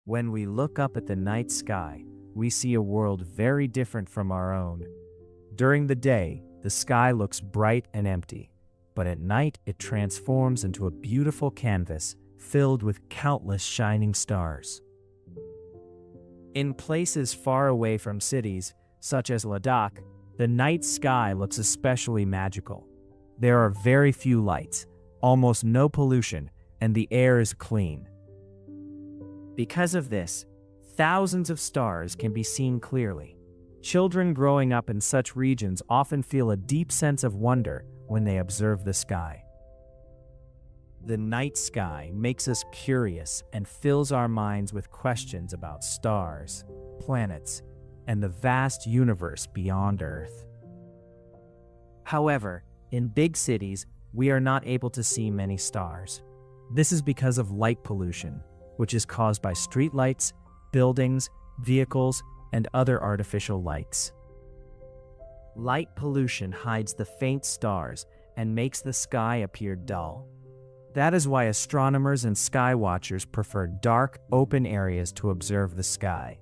When we look up at the night sky, we see a world very different from our own. During the day, the sky looks bright and empty, but at night it transforms into a beautiful canvas filled with countless shining stars. In places far away from cities, such as Ladakh, the night sky looks especially magical. There are very few lights, almost no pollution, and the air is clean. Because of this, thousands of stars can be seen clearly. Children growing up in such regions often feel a deep sense of wonder when they observe the sky. The night sky makes us curious and fills our minds with questions about stars, planets, and the vast universe beyond Earth. However, in big cities, we are not able to see many stars. This is because of light pollution, which is caused by streetlights, buildings, vehicles, and other artificial lights. Light pollution hides the faint stars and makes the sky appear dull. That is why astronomers and sky watchers prefer dark, open areas to observe the sky.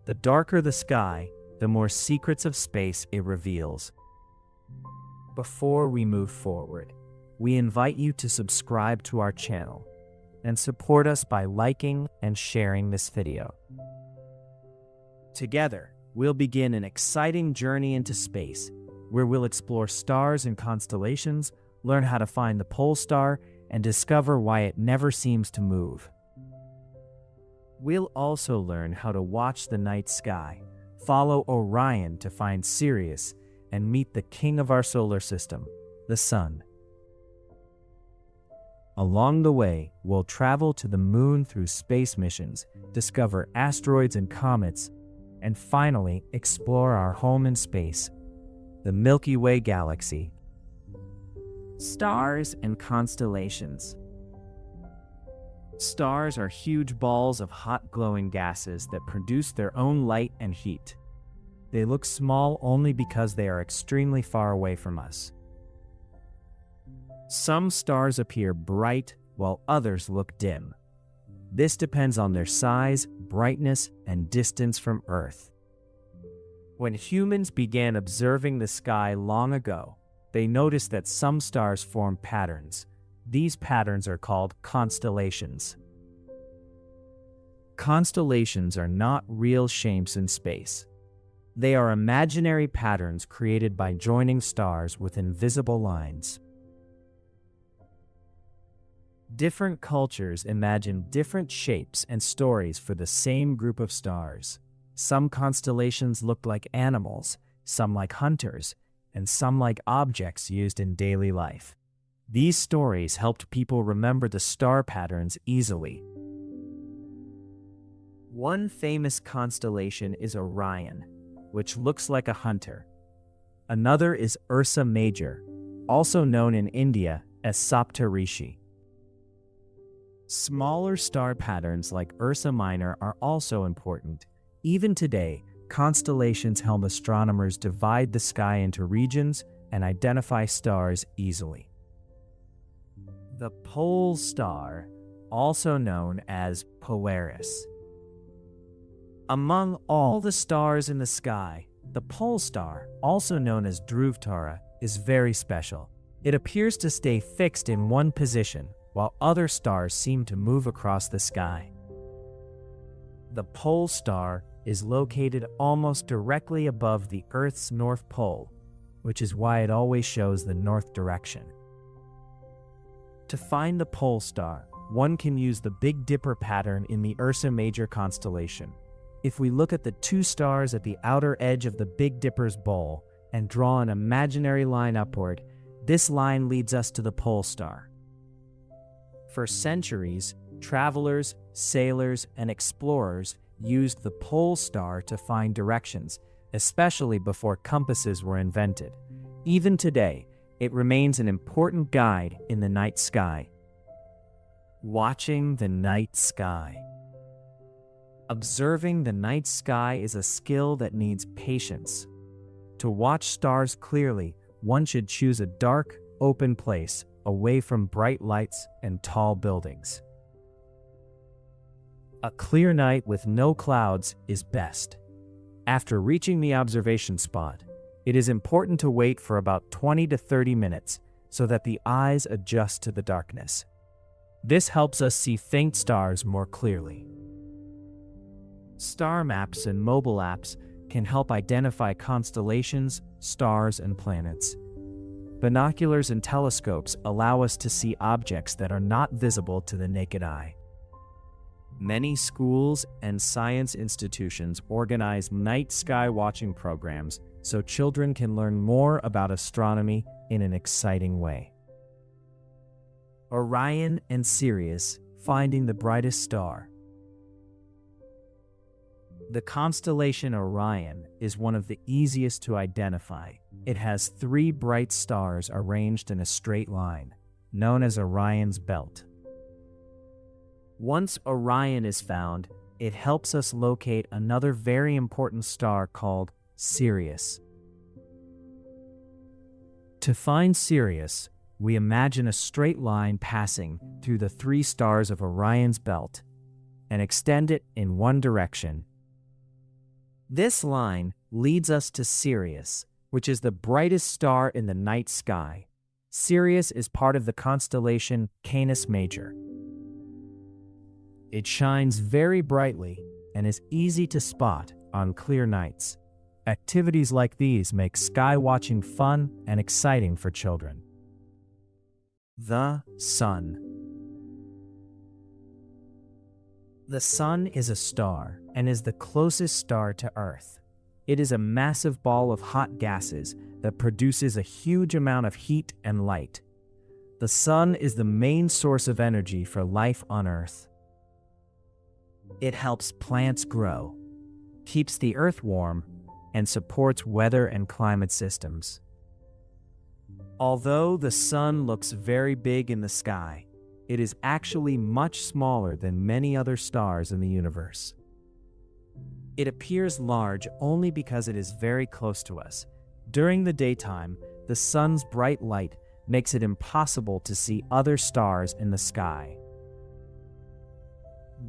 The darker the sky, the more secrets of space it reveals. Before we move forward, we invite you to subscribe to our channel and support us by liking and sharing this video. Together, we'll begin an exciting journey into space, where we'll explore stars and constellations, learn how to find the pole star, and discover why it never seems to move. We'll also learn how to watch the night sky, follow Orion to find Sirius, and meet the king of our solar system, the Sun. Along the way, we'll travel to the moon through space missions, discover asteroids and comets, and finally explore our home in space, the Milky Way galaxy. Stars and constellations. Stars are huge balls of hot glowing gases that produce their own light and heat. They look small only because they are extremely far away from us. Some stars appear bright while others look dim. This depends on their size, brightness, and distance from Earth. When humans began observing the sky long ago, they noticed that some stars form patterns. These patterns are called constellations. Constellations are not real shapes in space. They are imaginary patterns created by joining stars with invisible lines. Different cultures imagine different shapes and stories for the same group of stars. Some constellations look like animals, some like hunters, and some like objects used in daily life. These stories helped people remember the star patterns easily. One famous constellation is Orion, which looks like a hunter. Another is Ursa Major, also known in India as Saptarishi. Smaller star patterns like Ursa Minor are also important. Even today, constellations help astronomers divide the sky into regions and identify stars easily. The pole star, also known as Polaris. Among all the stars in the sky, the pole star, also known as Dhruv-tara, is very special. It appears to stay fixed in one position, while other stars seem to move across the sky. The pole star is located almost directly above the Earth's North Pole, which is why it always shows the north direction. To find the pole star, one can use the Big Dipper pattern in the Ursa Major constellation. If we look at the two stars at the outer edge of the Big Dipper's bowl and draw an imaginary line upward, this line leads us to the pole star. For centuries, travelers, sailors, and explorers used the pole star to find directions, especially before compasses were invented. Even today, it remains an important guide in the night sky. Watching the night sky. Observing the night sky is a skill that needs patience. To watch stars clearly, one should choose a dark, open place away from bright lights and tall buildings. A clear night with no clouds is best. After reaching the observation spot, it is important to wait for about 20 to 30 minutes so that the eyes adjust to the darkness. This helps us see faint stars more clearly. Star maps and mobile apps can help identify constellations, stars, and planets. Binoculars and telescopes allow us to see objects that are not visible to the naked eye. Many schools and science institutions organize night sky watching programs so children can learn more about astronomy in an exciting way. Orion and Sirius, finding the brightest star. The constellation Orion is one of the easiest to identify. It has 3 bright stars arranged in a straight line, known as Orion's belt. Once Orion is found, it helps us locate another very important star called Sirius. To find Sirius, we imagine a straight line passing through the 3 stars of Orion's belt and extend it in one direction. This line leads us to Sirius, which is the brightest star in the night sky. Sirius is part of the constellation Canis Major. It shines very brightly and is easy to spot on clear nights. Activities like these make sky watching fun and exciting for children. The Sun. The Sun is a star and is the closest star to Earth. It is a massive ball of hot gases that produces a huge amount of heat and light. The Sun is the main source of energy for life on Earth. It helps plants grow, keeps the Earth warm, and supports weather and climate systems. Although the Sun looks very big in the sky, it is actually much smaller than many other stars in the universe. It appears large only because it is very close to us. During the daytime, the Sun's bright light makes it impossible to see other stars in the sky.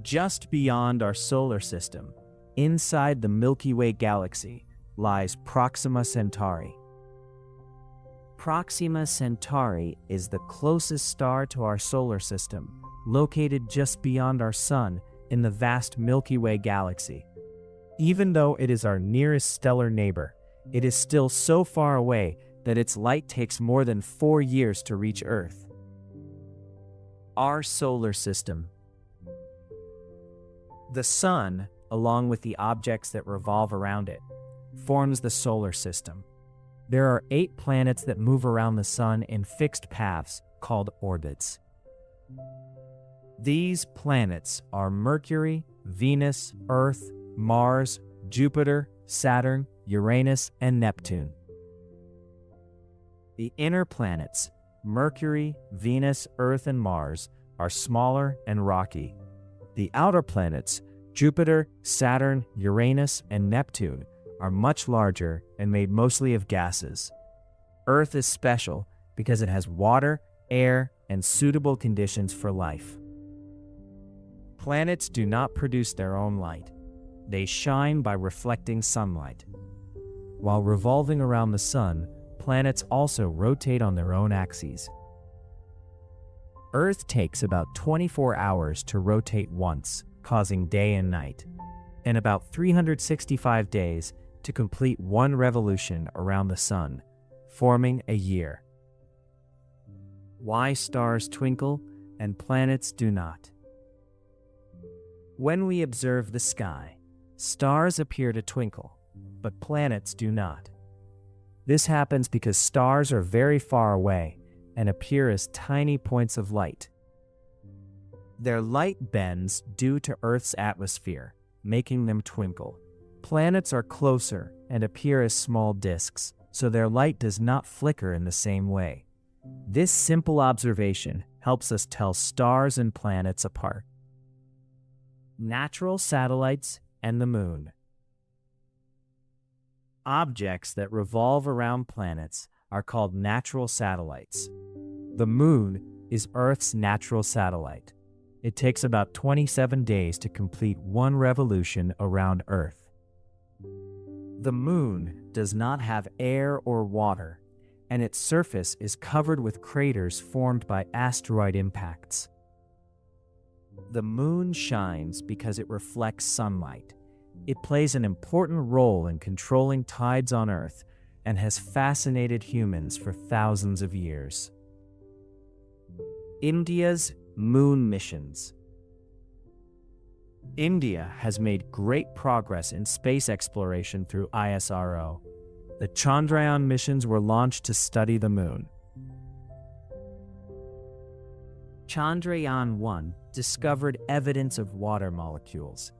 Just beyond our solar system, inside the Milky Way galaxy, lies Proxima Centauri. Proxima Centauri is the closest star to our solar system, located just beyond our Sun in the vast Milky Way galaxy. Even though it is our nearest stellar neighbor, it is still so far away that its light takes more than 4 years to reach Earth. Our solar system. The Sun, along with the objects that revolve around it, forms the solar system. There are 8 planets that move around the Sun in fixed paths called orbits. These planets are Mercury, Venus, Earth, Mars, Jupiter, Saturn, Uranus, and Neptune. The inner planets, Mercury, Venus, Earth, and Mars, are smaller and rocky. The outer planets, Jupiter, Saturn, Uranus, and Neptune, are much larger and made mostly of gases. Earth is special because it has water, air, and suitable conditions for life. Planets do not produce their own light. They shine by reflecting sunlight. While revolving around the Sun, planets also rotate on their own axes. Earth takes about 24 hours to rotate once, causing day and night, and about 365 days to complete one revolution around the Sun, forming a year. Why stars twinkle and planets do not. When we observe the sky, stars appear to twinkle, but planets do not. This happens because stars are very far away and appear as tiny points of light. Their light bends due to Earth's atmosphere, making them twinkle. Planets are closer and appear as small disks, so their light does not flicker in the same way. This simple observation helps us tell stars and planets apart. Natural satellites and the Moon. Objects that revolve around planets are called natural satellites. The Moon is Earth's natural satellite. It takes about 27 days to complete one revolution around Earth. The Moon does not have air or water, and its surface is covered with craters formed by asteroid impacts. The Moon shines because it reflects sunlight. It plays an important role in controlling tides on Earth and has fascinated humans for thousands of years. India's moon missions. India has made great progress in space exploration through ISRO. The Chandrayaan missions were launched to study the Moon. Chandrayaan-1 discovered evidence of water molecules.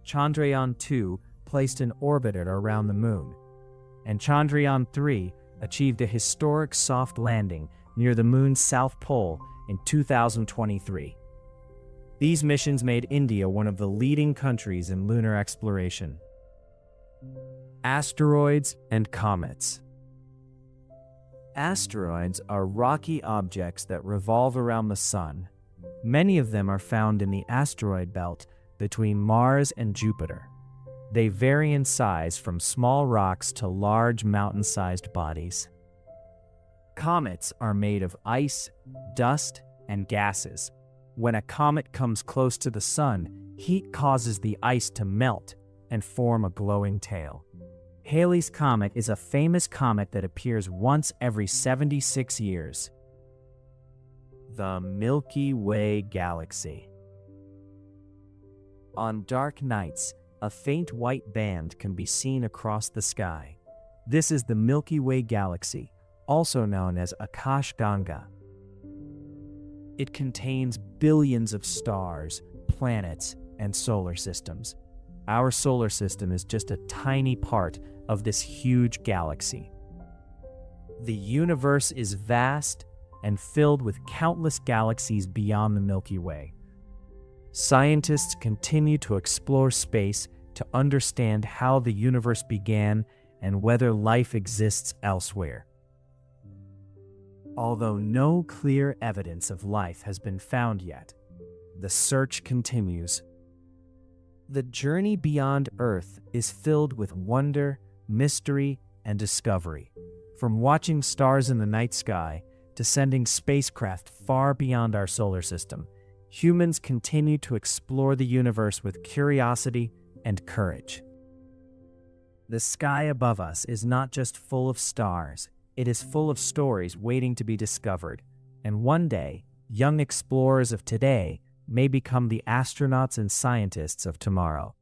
Chandrayaan-2 placed an orbiter around the Moon. And Chandrayaan-3 achieved a historic soft landing near the Moon's south pole in 2023. These missions made India one of the leading countries in lunar exploration. Asteroids and comets. Asteroids are rocky objects that revolve around the Sun. Many of them are found in the asteroid belt between Mars and Jupiter. They vary in size from small rocks to large mountain-sized bodies. Comets are made of ice, dust, and gases. When a comet comes close to the Sun, heat causes the ice to melt and form a glowing tail. Halley's Comet is a famous comet that appears once every 76 years. The Milky Way galaxy. On dark nights, a faint white band can be seen across the sky. This is the Milky Way galaxy, also known as Akashganga. It contains billions of stars, planets, and solar systems. Our solar system is just a tiny part of this huge galaxy. The universe is vast and filled with countless galaxies beyond the Milky Way. Scientists continue to explore space to understand how the universe began and whether life exists elsewhere. Although no clear evidence of life has been found yet, the search continues. The journey beyond Earth is filled with wonder, mystery, and discovery. From watching stars in the night sky to sending spacecraft far beyond our solar system, humans continue to explore the universe with curiosity and courage. The sky above us is not just full of stars, it is full of stories waiting to be discovered, and one day, young explorers of today may become the astronauts and scientists of tomorrow.